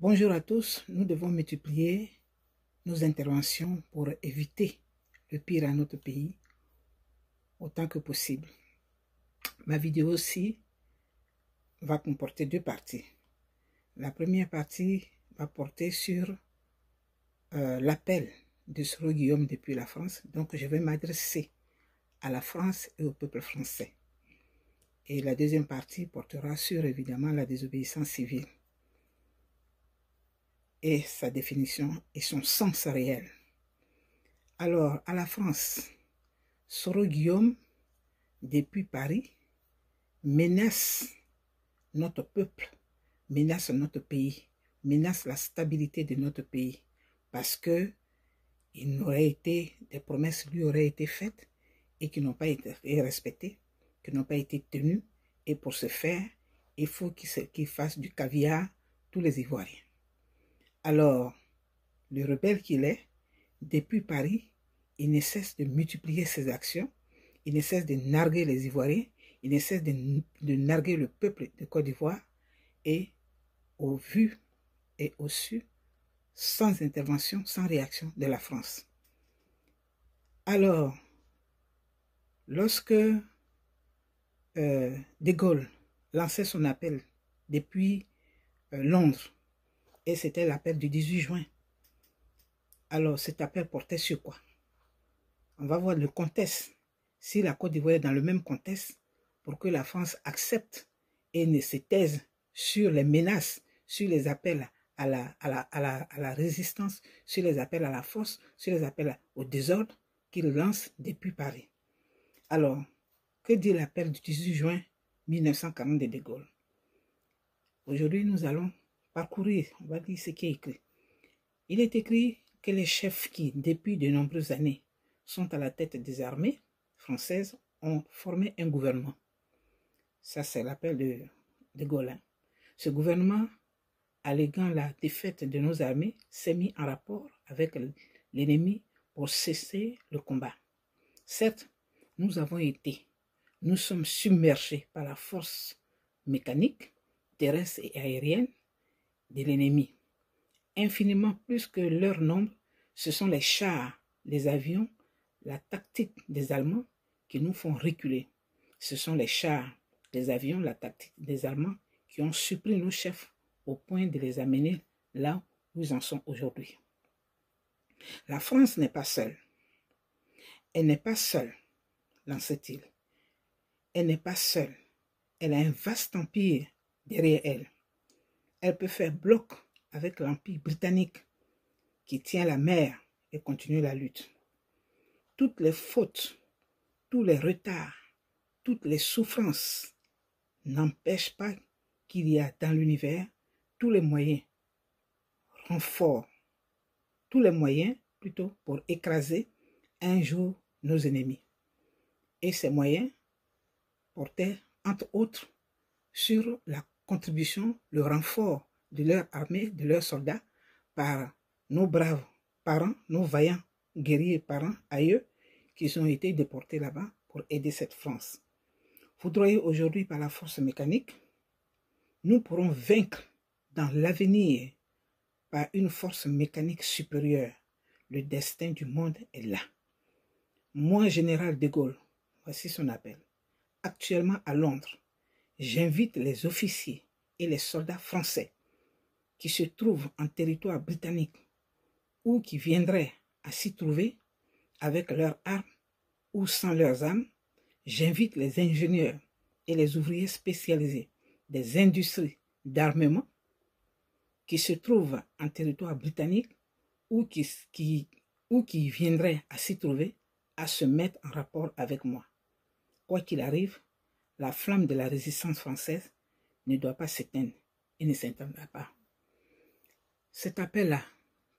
Bonjour à tous, nous devons multiplier nos interventions pour éviter le pire à notre pays autant que possible. Ma vidéo aussi va comporter deux parties. La première partie va porter sur l'appel de Soro Guillaume depuis la France. Donc je vais m'adresser à la France et au peuple français. Et la deuxième partie portera sur évidemment la désobéissance civile et sa définition et son sens réel. Alors, à la France, Soro Guillaume, depuis Paris, menace notre peuple, menace notre pays, menace la stabilité de notre pays, parce que des promesses lui auraient été faites et qui n'ont pas été respectées, qui n'ont pas été tenues, et pour ce faire, il faut qu'il fasse du caviar tous les Ivoiriens. Alors, le rebelle qu'il est, depuis Paris, il ne cesse de multiplier ses actions, il ne cesse de narguer les Ivoiriens, il ne cesse de narguer le peuple de Côte d'Ivoire, et au vu et au su, sans intervention, sans réaction de la France. Alors, lorsque De Gaulle lançait son appel depuis Londres, et c'était l'appel du 18 juin, alors cet appel portait sur quoi? On va voir le contexte. Si la Côte d'Ivoire est dans le même contexte, pour que la France accepte et ne se taise sur les menaces, sur les appels à la résistance, sur les appels à la force, sur les appels au désordre qu'il lance depuis Paris. Alors, que dit l'appel du 18 juin 1940 de De Gaulle? Aujourd'hui, nous allons parcourir, on va dire ce qui est écrit. Il est écrit que les chefs qui, depuis de nombreuses années, sont à la tête des armées françaises ont formé un gouvernement. Ça, c'est l'appel de Gaulle. Ce gouvernement, alléguant la défaite de nos armées, s'est mis en rapport avec l'ennemi pour cesser le combat. Certes, nous sommes submergés par la force mécanique, terrestre et aérienne de l'ennemi. Infiniment plus que leur nombre, ce sont les chars, les avions, la tactique des Allemands qui nous font reculer. Ce sont les chars, les avions, la tactique des Allemands qui ont surpris nos chefs au point de les amener là où ils en sont aujourd'hui. La France n'est pas seule. Elle n'est pas seule dans cette île. Elle n'est pas seule. Elle a un vaste empire derrière elle. Elle peut faire bloc avec l'empire britannique qui tient la mer et continue la lutte. Toutes les fautes, tous les retards, toutes les souffrances n'empêchent pas qu'il y a dans l'univers tous les moyens, renforts, tous les moyens plutôt pour écraser un jour nos ennemis. Et ces moyens portaient entre autres sur la contribution, le renfort de leur armée, de leurs soldats par nos braves parents, nos vaillants guerriers parents aïeux qui ont été déportés là-bas pour aider cette France. Foudroyés aujourd'hui par la force mécanique, nous pourrons vaincre dans l'avenir par une force mécanique supérieure. Le destin du monde est là. Moi, général de Gaulle, voici son appel. Actuellement à Londres, j'invite les officiers et les soldats français qui se trouvent en territoire britannique ou qui viendraient à s'y trouver avec leurs armes ou sans leurs armes. J'invite les ingénieurs et les ouvriers spécialisés des industries d'armement qui se trouvent en territoire britannique ou qui viendraient à s'y trouver à se mettre en rapport avec moi. Quoi qu'il arrive, la flamme de la résistance française ne doit pas s'éteindre et ne s'éteindra pas. Cet appel-là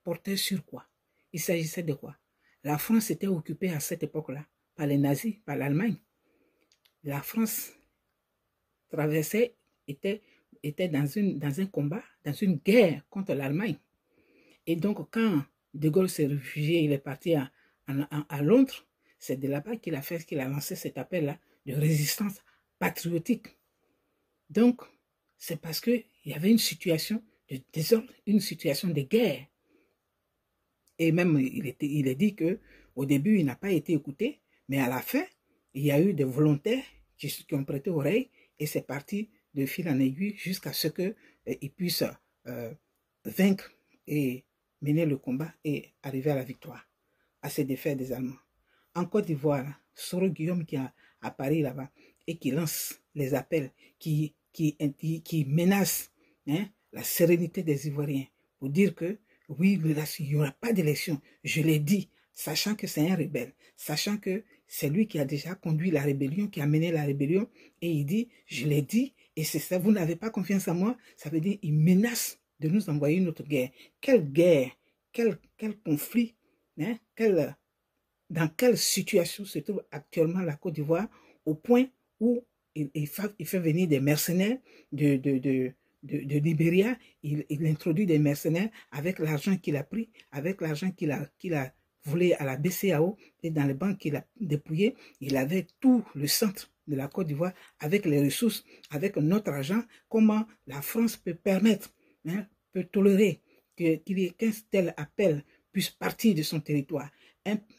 portait sur quoi? Il s'agissait de quoi? La France était occupée à cette époque-là par les nazis, par l'Allemagne. La France traversait, était dans un combat, dans une guerre contre l'Allemagne. Et donc, quand De Gaulle s'est réfugié, il est parti à Londres, c'est de là-bas qu'il a lancé cet appel-là de résistance patriotique. Donc, c'est parce qu'il y avait une situation de désordre, une situation de guerre. Et même, il est dit qu'au début, il n'a pas été écouté, mais à la fin, il y a eu des volontaires qui ont prêté oreille et c'est parti de fil en aiguille jusqu'à ce qu'ils puissent vaincre et mener le combat et arriver à la victoire, à ces défaites des Allemands. En Côte d'Ivoire, Soro Guillaume qui est à Paris là-bas et qui lance les appels, qui menace la sérénité des Ivoiriens pour dire que oui, il n'y aura pas d'élection. Je l'ai dit, sachant que c'est un rebelle, sachant que c'est lui qui a déjà conduit la rébellion, qui a mené la rébellion, et il dit, je l'ai dit, et c'est ça, vous n'avez pas confiance en moi, ça veut dire, il menace de nous envoyer une autre guerre. Quelle guerre, quel conflit, dans quelle situation se trouve actuellement la Côte d'Ivoire, au point où il fait venir des mercenaires de Libéria, il introduit des mercenaires avec l'argent qu'il a pris, avec l'argent qu'il a volé à la BCAO et dans les banques qu'il a dépouillées. Il avait tout le centre de la Côte d'Ivoire avec les ressources, avec notre argent. Comment la France peut permettre, peut tolérer qu'il y ait qu'un tel appel puisse partir de son territoire.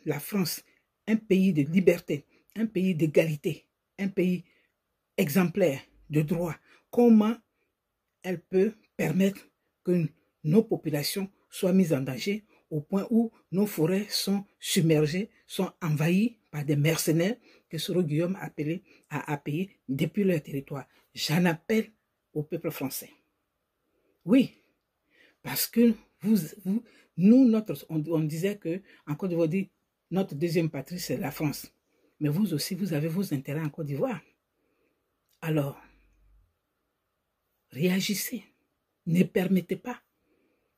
La France, un pays de liberté, un pays d'égalité, un pays exemplaire de droit. Comment elle peut permettre que nos populations soient mises en danger au point où nos forêts sont submergées, sont envahies par des mercenaires que Soro Guillaume a payés depuis leur territoire. J'en appelle au peuple français. Oui, parce que nous, on disait que, en Côte d'Ivoire, notre deuxième patrie, c'est la France. Mais vous aussi, vous avez vos intérêts en Côte d'Ivoire. Alors, réagissez. Ne permettez pas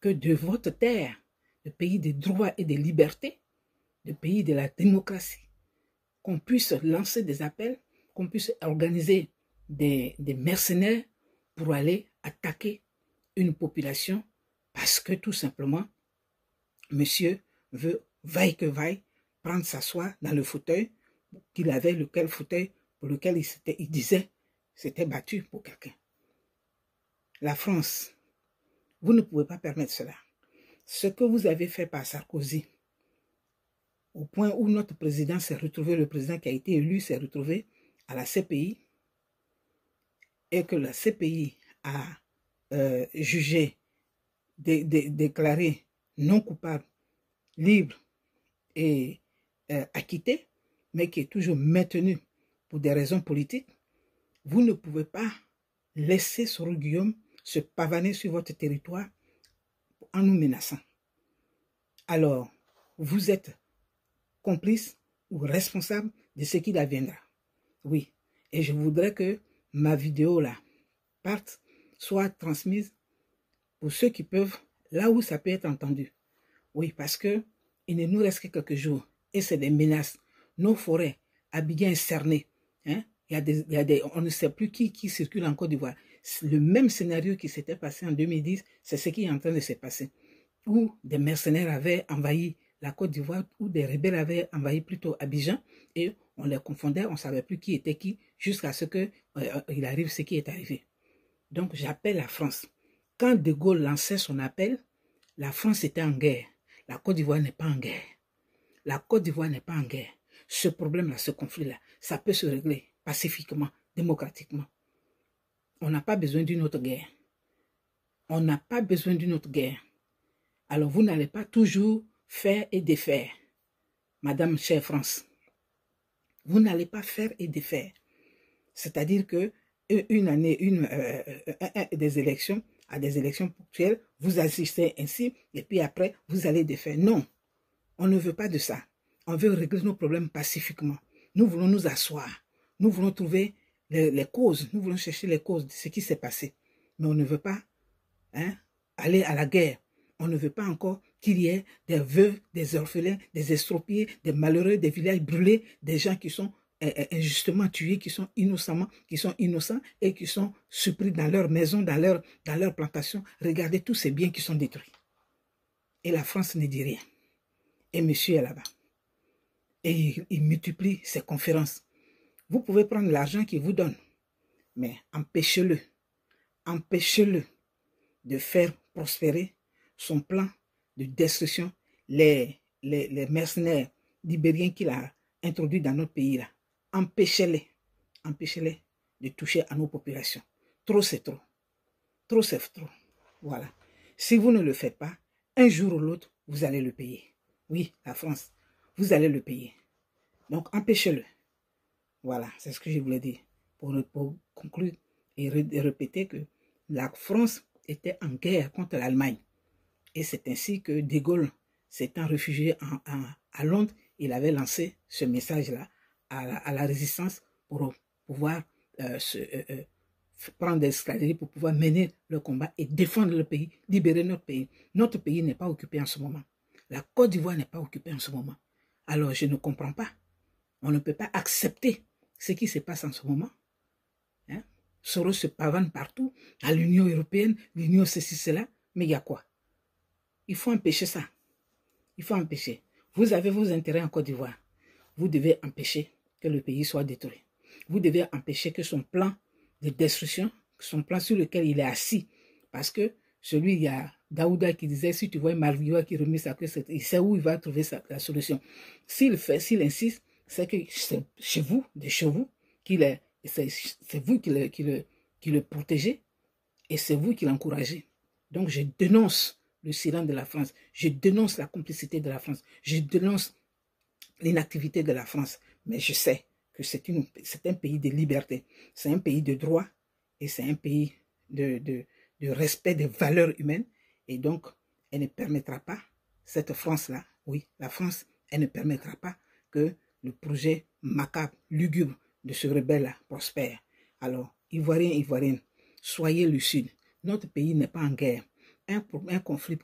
que de votre terre, le pays des droits et des libertés, le pays de la démocratie, qu'on puisse lancer des appels, qu'on puisse organiser des mercenaires pour aller attaquer une population parce que tout simplement, monsieur veut, vaille que vaille, prendre s'asseoir dans le fauteuil qu'il avait, lequel fauteuil pour lequel il disait s'était battu pour quelqu'un. La France, vous ne pouvez pas permettre cela. Ce que vous avez fait par Sarkozy, au point où notre président s'est retrouvé, le président qui a été élu s'est retrouvé à la CPI, et que la CPI a jugé, déclaré non coupable, libre et acquitté, mais qui est toujours maintenu pour des raisons politiques, vous ne pouvez pas laisser Soro Guillaume se pavaner sur votre territoire en nous menaçant. Alors, vous êtes complice ou responsable de ce qui adviendra. Oui, et je voudrais que ma vidéo là parte, soit transmise pour ceux qui peuvent, là où ça peut être entendu. Oui, parce que il ne nous reste que quelques jours et c'est des menaces. Nos forêts, Abidjan est cerné. Il y a des, on ne sait plus qui circule en Côte d'Ivoire. Le même scénario qui s'était passé en 2010, c'est ce qui est en train de se passer. Où des mercenaires avaient envahi la Côte d'Ivoire, où des rebelles avaient envahi plutôt Abidjan, et on les confondait, on ne savait plus qui était qui, jusqu'à ce qu'il arrive ce qui est arrivé. Donc j'appelle la France. Quand De Gaulle lançait son appel, la France était en guerre. La Côte d'Ivoire n'est pas en guerre. La Côte d'Ivoire n'est pas en guerre. Ce problème-là, ce conflit-là, ça peut se régler pacifiquement, démocratiquement. On n'a pas besoin d'une autre guerre. On n'a pas besoin d'une autre guerre. Alors vous n'allez pas toujours faire et défaire, Madame chère France. Vous n'allez pas faire et défaire. C'est-à-dire que une année, des élections, à des élections ponctuelles, vous assistez ainsi, et puis après, vous allez défaire. Non, on ne veut pas de ça. On veut régler nos problèmes pacifiquement. Nous voulons nous asseoir. Nous voulons trouver les causes. Nous voulons chercher les causes de ce qui s'est passé. Mais on ne veut pas aller à la guerre. On ne veut pas encore qu'il y ait des veuves, des orphelins, des estropiés, des malheureux, des villages brûlés, des gens qui sont injustement tués, qui sont innocents et qui sont surpris dans leur maison, dans leur plantation. Regardez tous ces biens qui sont détruits. Et la France ne dit rien. Et monsieur est là-bas. Et il multiplie ses conférences. Vous pouvez prendre l'argent qu'il vous donne, mais empêchez-le de faire prospérer, son plan de destruction, les mercenaires libériens qu'il a introduits dans notre pays, là, empêchez-les de toucher à nos populations. Trop, c'est trop. Trop, c'est trop. Voilà. Si vous ne le faites pas, un jour ou l'autre, vous allez le payer. Oui, la France, vous allez le payer. Donc, empêchez-le. Voilà, c'est ce que je voulais dire. Pour conclure et répéter que la France était en guerre contre l'Allemagne. Et c'est ainsi que De Gaulle, s'étant réfugié à Londres, il avait lancé ce message-là à la résistance pour pouvoir prendre des stratégies pour pouvoir mener le combat et défendre le pays, libérer notre pays. Notre pays n'est pas occupé en ce moment. La Côte d'Ivoire n'est pas occupée en ce moment. Alors je ne comprends pas. On ne peut pas accepter ce qui se passe en ce moment. Hein? Soros se pavane partout, à l'Union européenne, l'Union ceci, cela, mais il y a quoi? Il faut empêcher ça. Il faut empêcher. Vous avez vos intérêts en Côte d'Ivoire. Vous devez empêcher que le pays soit détruit. Vous devez empêcher que son plan de destruction, son plan sur lequel il est assis, parce que celui, il y a Daouda qui disait, si tu vois un Malviois qui remet sa queue, il sait où il va trouver la solution. S'il insiste, c'est que c'est chez vous, de chez vous, c'est vous qui le protégez et c'est vous qui l'encouragez. Donc je dénonce le silence de la France, je dénonce la complicité de la France, je dénonce l'inactivité de la France, mais je sais que c'est un pays de liberté, c'est un pays de droit et c'est un pays de respect des valeurs humaines et donc elle ne permettra pas, cette France-là, oui, la France, elle ne permettra pas que le projet macabre, lugubre de ce rebelle-là prospère. Alors, Ivoiriens, Ivoiriennes, soyez lucides. Notre pays n'est pas en guerre. Un conflit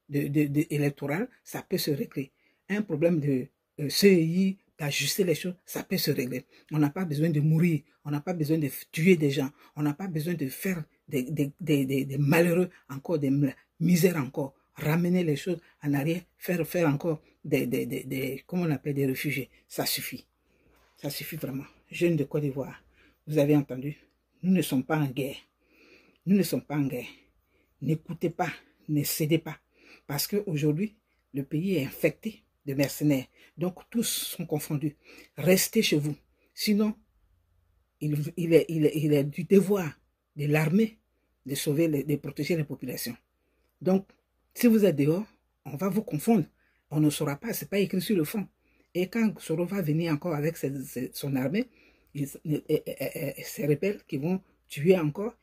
électoral, ça peut se régler. Un problème de CEI, d'ajuster les choses, ça peut se régler. On n'a pas besoin de mourir. On n'a pas besoin de tuer des gens. On n'a pas besoin de faire des malheureux encore, des misères encore. Ramener les choses en arrière, faire encore comment on appelle, des réfugiés. Ça suffit. Ça suffit vraiment. Jeunes de Côte d'Ivoire, vous avez entendu, nous ne sommes pas en guerre. Nous ne sommes pas en guerre. N'écoutez pas, ne cédez pas. Parce qu'aujourd'hui, le pays est infecté de mercenaires. Donc, tous sont confondus. Restez chez vous. Sinon, il est du devoir de l'armée de sauver, de protéger les populations. Donc, si vous êtes dehors, on va vous confondre. On ne saura pas, ce n'est pas écrit sur le front. Et quand Soros va venir encore avec son armée, ces rebelles qui vont tuer encore,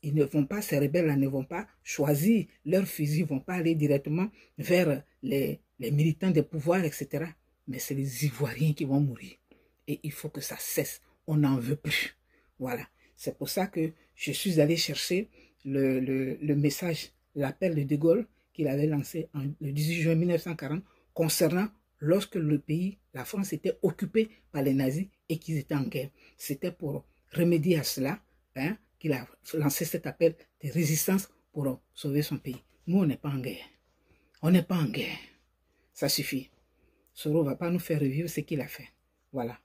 ils ne vont pas, ces rebelles-là ne vont pas choisir leurs fusils, ne vont pas aller directement vers les militants des pouvoirs, etc. Mais c'est les Ivoiriens qui vont mourir. Et il faut que ça cesse. On n'en veut plus. Voilà. C'est pour ça que je suis allé chercher le message, l'appel de De Gaulle qu'il avait lancé le 18 juin 1940 concernant lorsque le pays, la France, était occupée par les nazis et qu'ils étaient en guerre. C'était pour remédier à cela qu'il a lancé cet appel de résistance pour sauver son pays. Nous, on n'est pas en guerre. On n'est pas en guerre. Ça suffit. Soros ne va pas nous faire revivre ce qu'il a fait. Voilà.